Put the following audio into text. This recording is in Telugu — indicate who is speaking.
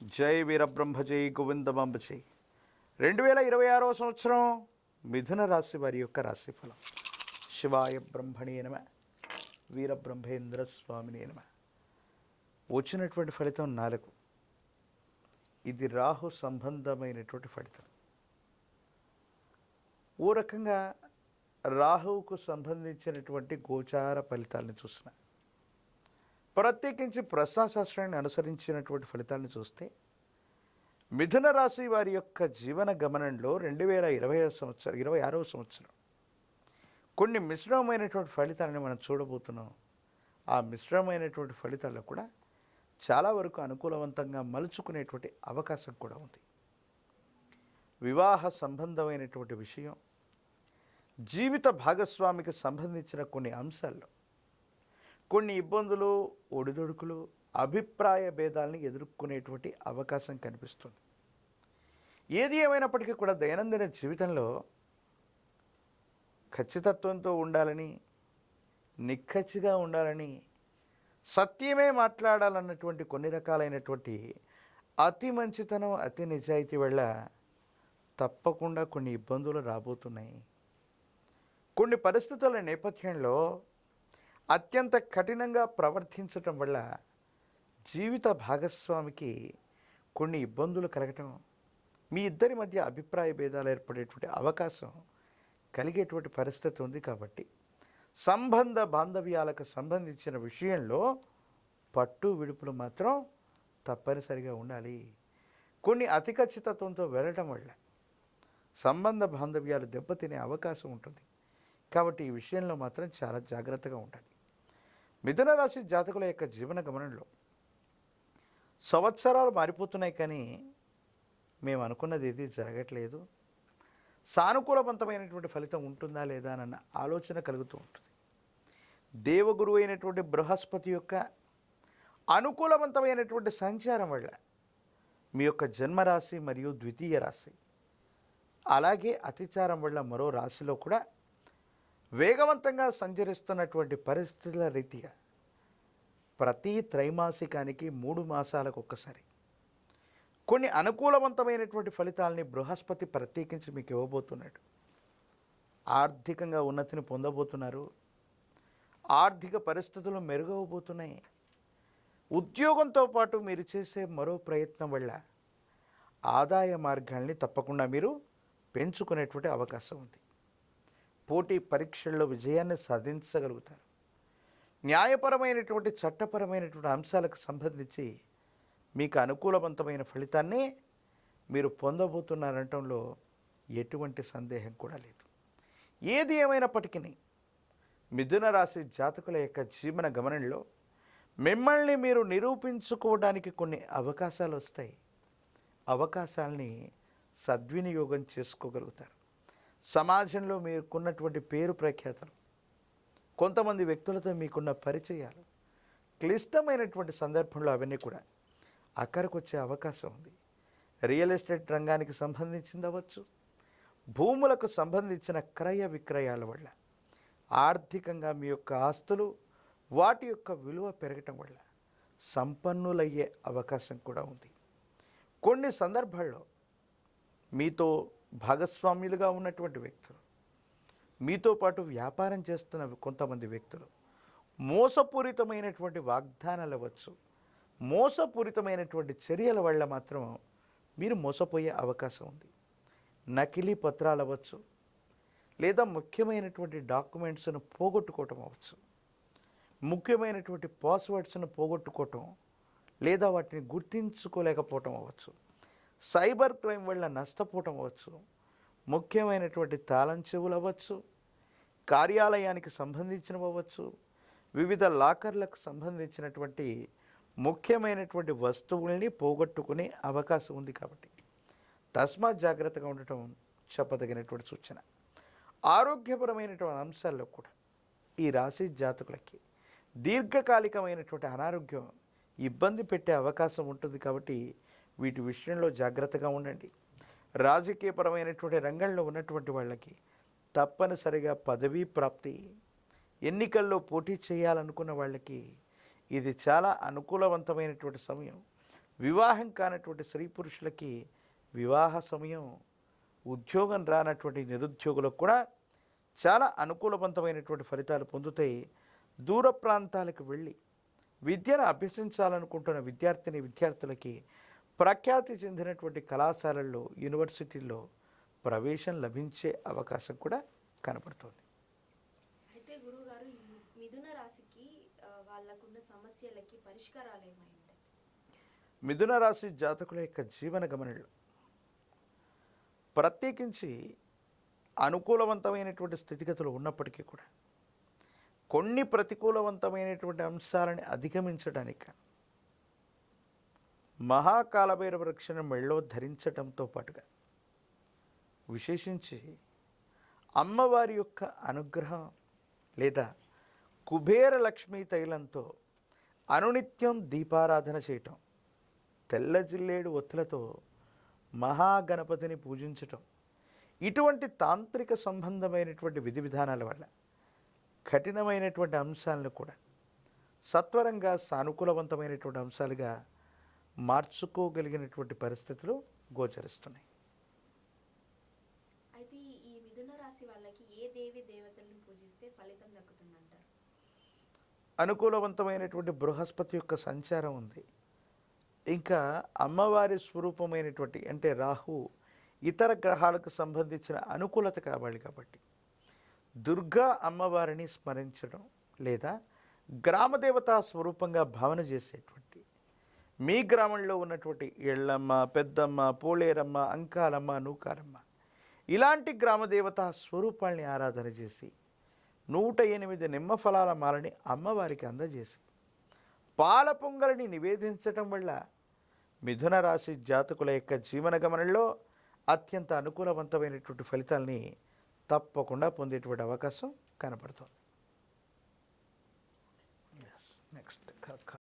Speaker 1: జై వీరబ్రహ్మ జై గోవిందమాంబ జై. 2026 సంవత్సరం మిథున రాశి వారి యొక్క రాశిఫలం. శివాయ బ్రహ్మణే నమ, వీరబ్రహ్మేంద్ర స్వామినే నమ. వచ్చినటువంటి ఫలితం 4. ఇది రాహు సంబంధమైనటువంటి ఫలితం. ఓ రకంగా రాహువుకు సంబంధించినటువంటి గోచార ఫలితాలను చూసిన, ప్రత్యేకించి ప్రశ్నాశాస్త్రాన్ని అనుసరించినటువంటి ఫలితాలను చూస్తే మిథున రాశి వారి యొక్క జీవన గమనంలో 2026 సంవత్సరం కొన్ని మిశ్రమమైనటువంటి ఫలితాలను మనం చూడబోతున్నాం. ఆ మిశ్రమమైనటువంటి ఫలితాల్లో కూడా చాలా వరకు అనుకూలవంతంగా మలుచుకునేటువంటి అవకాశం కూడా ఉంది. వివాహ సంబంధమైనటువంటి విషయం, జీవిత భాగస్వామికి సంబంధించిన కొన్ని అంశాల్లో కొన్ని ఇబ్బందులు, ఒడిదొడుకులు, అభిప్రాయ భేదాలని ఎదుర్కొనేటువంటి అవకాశం కనిపిస్తుంది. ఏది ఏమైనప్పటికీ కూడా దైనందిన జీవితంలో ఖచ్చితత్వంతో ఉండాలని, నిక్కచ్చిగా ఉండాలని, సత్యమే మాట్లాడాలన్నటువంటి కొన్ని రకాలైనటువంటి అతి మంచితనం, అతి నిజాయితీ వల్ల తప్పకుండా కొన్ని ఇబ్బందులు రాబోతున్నాయి. కొన్ని పరిస్థితుల నేపథ్యంలో అత్యంత కఠినంగా ప్రవర్తించటం వల్ల జీవిత భాగస్వామికి కొన్ని ఇబ్బందులు కలగటం, మీ ఇద్దరి మధ్య అభిప్రాయ భేదాలు ఏర్పడేటువంటి అవకాశం కలిగేటువంటి పరిస్థితి ఉంది. కాబట్టి సంబంధ బాంధవ్యాలకు సంబంధించిన విషయంలో పట్టు విడుపులు మాత్రం తప్పనిసరిగా ఉండాలి. కొన్ని అతి ఖచ్చితత్వంతో వెళ్ళటం వల్ల సంబంధ బాంధవ్యాలు దెబ్బతినే అవకాశం ఉంటుంది. కాబట్టి ఈ విషయంలో మాత్రం చాలా జాగ్రత్తగా ఉండాలి. మిథున రాశి జాతకుల యొక్క జీవన గమనంలో సంవత్సరాలు మారిపోతున్నాయి, కానీ మేము అనుకున్నది ఏది జరగట్లేదు, సానుకూలవంతమైనటువంటి ఫలితం ఉంటుందా లేదా అన్న ఆలోచన కలుగుతూ ఉంటుంది. దేవగురు అయినటువంటి బృహస్పతి యొక్క అనుకూలవంతమైనటువంటి సంచారం వల్ల మీ యొక్క జన్మరాశి మరియు ద్వితీయ రాశి, అలాగే అతిచారం వల్ల మరో రాశిలో కూడా వేగవంతంగా సంచరిస్తున్నటువంటి పరిస్థితుల రీతిగా ప్రతి త్రైమాసికానికి 3 మాసాలకు ఒక్కసారి కొన్ని అనుకూలవంతమైనటువంటి ఫలితాలని బృహస్పతి ప్రత్యేకించి మీకు ఇవ్వబోతున్నాడు. ఆర్థికంగా ఉన్నతిని పొందబోతున్నారు. ఆర్థిక పరిస్థితులు మెరుగవబోతున్నాయి. ఉద్యోగంతో పాటు మీరు చేసే మరో ప్రయత్నం వల్ల ఆదాయ మార్గాల్ని తప్పకుండా మీరు పెంచుకునేటువంటి అవకాశం ఉంది. పోటీ పరీక్షల్లో విజయాన్ని సాధించగలుగుతారు. న్యాయపరమైనటువంటి, చట్టపరమైనటువంటి అంశాలకు సంబంధించి మీకు అనుకూలవంతమైన ఫలితాన్ని మీరు పొందబోతున్నారనటంలో ఎటువంటి సందేహం కూడా లేదు. ఏది ఏమైనప్పటికీ మిథున రాశి జాతకుల యొక్క జీవన గమనంలో మిమ్మల్ని మీరు నిరూపించుకోవడానికి కొన్ని అవకాశాలు వస్తాయి. అవకాశాలని సద్వినియోగం చేసుకోగలుగుతారు. సమాజంలో మీకున్నటువంటి పేరు ప్రఖ్యాతలు, కొంతమంది వ్యక్తులతో మీకున్న పరిచయాలు, క్లిష్టమైనటువంటి సందర్భంలో అవన్నీ కూడా అక్కడికి వచ్చే అవకాశం ఉంది. రియల్ ఎస్టేట్ రంగానికి సంబంధించింది అవ్వచ్చు, భూములకు సంబంధించిన క్రయ విక్రయాల వల్ల ఆర్థికంగా మీ యొక్క ఆస్తులు, వాటి యొక్క విలువ పెరగటం వల్ల సంపన్నులయ్యే అవకాశం కూడా ఉంది. కొన్ని సందర్భాల్లో మీతో భాగస్వామ్యులుగా ఉన్నటువంటి వ్యక్తులు, మీతో పాటు వ్యాపారం చేస్తున్న కొంతమంది వ్యక్తులు మోసపూరితమైనటువంటి వాగ్దానాలు అవ్వచ్చు, మోసపూరితమైనటువంటి చర్యల వల్ల మాత్రం మీరు మోసపోయే అవకాశం ఉంది. నకిలీ పత్రాలు అవ్వచ్చు, లేదా ముఖ్యమైనటువంటి డాక్యుమెంట్స్ను పోగొట్టుకోవటం అవ్వచ్చు, ముఖ్యమైనటువంటి పాస్వర్డ్స్ను పోగొట్టుకోవటం, లేదా వాటిని గుర్తించుకోలేకపోవటం అవ్వచ్చు, సైబర్ క్రైమ్ వల్ల నష్టపోవటం అవ్వచ్చు, ముఖ్యమైనటువంటి తాళం చెవులు అవ్వచ్చు, కార్యాలయానికి సంబంధించినవి అవ్వచ్చు, వివిధ లాకర్లకు సంబంధించినటువంటి ముఖ్యమైనటువంటి వస్తువుల్ని పోగొట్టుకునే అవకాశం ఉంది. కాబట్టి తస్మాత్ జాగ్రత్తగా ఉండటం చెప్పదగినటువంటి సూచన. ఆరోగ్యపరమైనటువంటి అంశాల్లో కూడా ఈ రాశి జాతకులకి దీర్ఘకాలికమైనటువంటి అనారోగ్యం ఇబ్బంది పెట్టే అవకాశం ఉంటుంది. కాబట్టి వీటి విషయంలో జాగ్రత్తగా ఉండండి. రాజకీయపరమైనటువంటి రంగంలో ఉన్నటువంటి వాళ్ళకి తప్పనిసరిగా పదవీ ప్రాప్తి, ఎన్నికల్లో పోటీ చేయాలనుకున్న వాళ్ళకి ఇది చాలా అనుకూలవంతమైనటువంటి సమయం. వివాహం కానటువంటి స్త్రీ పురుషులకి వివాహ సమయం, ఉద్యోగం రానటువంటి నిరుద్యోగులకు కూడా చాలా అనుకూలవంతమైనటువంటి ఫలితాలు పొందుతాయి. దూర ప్రాంతాలకు వెళ్ళి విద్యను అభ్యసించాలనుకుంటున్న విద్యార్థులకి ప్రఖ్యాతి చెందినటువంటి కళాశాలల్లో, యూనివర్సిటీల్లో ప్రవేశం లభించే అవకాశం కూడా కనపడుతుంది.
Speaker 2: అయితే గురువుగారు, ఈ మిథున రాశికి వాళ్ళకున్న సమస్యలకి పరిష్కారాలు ఏమైంటాయి?
Speaker 1: మిథున రాశి జాతకుల యొక్క జీవన గమనంలో ప్రత్యేకించి అనుకూలవంతమైనటువంటి స్థితిగతులు ఉన్నప్పటికీ కూడా కొన్ని ప్రతికూలవంతమైనటువంటి అంశాలని అధిగమించడానికి మహాకాలభైరవ వృక్షను మెళ్ళో ధరించడంతో పాటుగా విశేషించి అమ్మవారి యొక్క అనుగ్రహం లేదా కుబేర లక్ష్మీ తైలంతో అనునిత్యం దీపారాధన చేయటం, తెల్ల జిల్లేడు ఒత్తులతో మహాగణపతిని పూజించటం, ఇటువంటి తాంత్రిక సంబంధమైనటువంటి విధి విధానాల వల్ల కఠినమైనటువంటి అంశాలను కూడా సత్వరంగా సానుకూలవంతమైనటువంటి అంశాలుగా మార్చుకోగలిగినటువంటి పరిస్థితులు గోచరిస్తున్నాయి.
Speaker 2: అయితే ఈ మిథున రాశి వాళ్ళకి ఏ దేవి దేవతలను పూజిస్తే ఫలితం దక్కుతుందంటారు?
Speaker 1: అనుకూలవంతమైనటువంటి బృహస్పతి యొక్క సంచారం ఉంది. ఇంకా అమ్మవారి స్వరూపమైనటువంటి అంటే రాహు ఇతర గ్రహాలకు సంబంధించిన అనుకూలత కావాలి కాబట్టి దుర్గా అమ్మవారిని స్మరించడం లేదా గ్రామదేవతా స్వరూపంగా భావన చేసేటువంటి మీ గ్రామంలో ఉన్నటువంటి ఎళ్ళమ్మ, పెద్దమ్మ, పోలేరమ్మ, అంకాలమ్మ, నూకాలమ్మ ఇలాంటి గ్రామదేవతా స్వరూపాల్ని ఆరాధన చేసి 108 నిమ్మ ఫలాల మాలని అమ్మవారికి అందజేసి పాల పొంగలిని నివేదించటం వల్ల మిథున రాశి జాతకుల యొక్క జీవన గమనంలో అత్యంత అనుకూలవంతమైనటువంటి ఫలితాలని తప్పకుండా పొందేటువంటి అవకాశం కనపడుతుంది. నెక్స్ట్